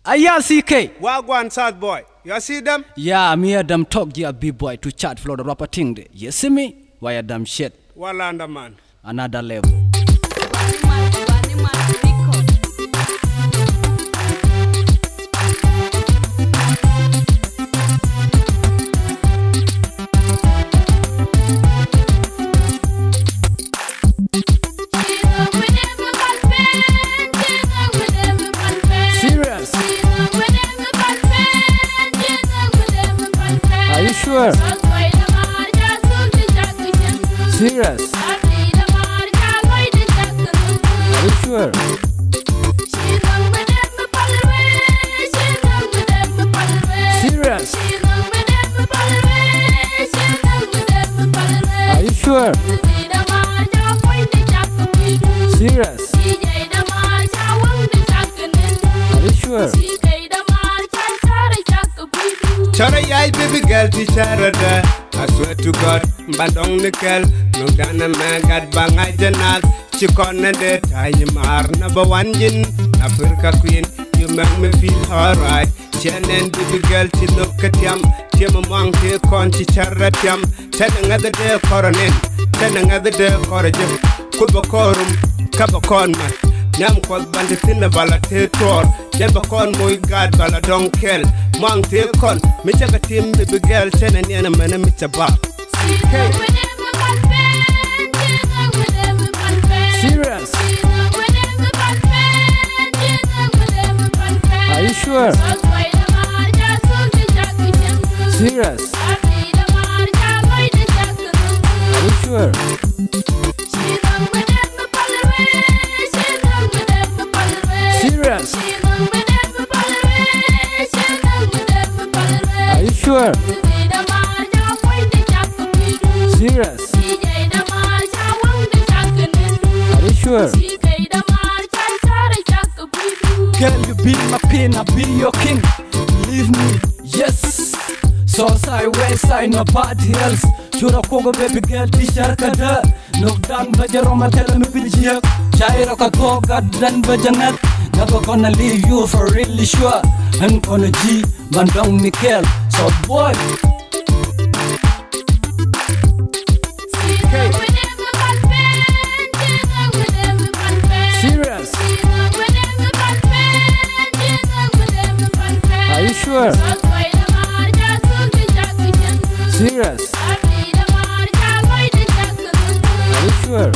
Aya CK. Wagwan South boy. You see them? Yeah, me and them talk ya B-boy to chat for the rapper thing de. You see me? Why them shit? Walanda man. Another level. Are you sure? Serious? Are you sure? Serious? Are you sure? Serious? Are you sure? Chara yai baby girl ti chara da. I swear to God, bandong nikel. No dana magad bangay janal. Chikon na de tayo mar number one jin. Africa queen, you make me feel alright. Chenen baby girl ti look at yam. Tiam among te kon ti chara tiam. Ten another day coronin. Ten another day corajim. Kuba korum, kaba kon man. Nyam kod banditin bala te tor. Jemba kon moy gad bala don't kill. Mang te kon, me chaka team baby girl chena niana mana me chaba. Serious? Are you sure? Serious? Are you sure? Serious? Are you sure? Serious? Are you sure? Girl, you be my pain, I be your king. Believe me, yes. Southside, westside, nobody else. Chura Kongo, baby girl, t-shirt kada. Look down, Bajaroma, tell me with you. Chaira Katoga, dan Bajanet. Never gonna leave you for really sure. And gonna G, Bandong Mikel. So boy. Serious? Are you sure? Serious? Are you sure?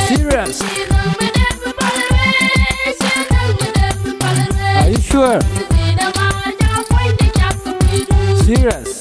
Serious? Are you sure? Serious?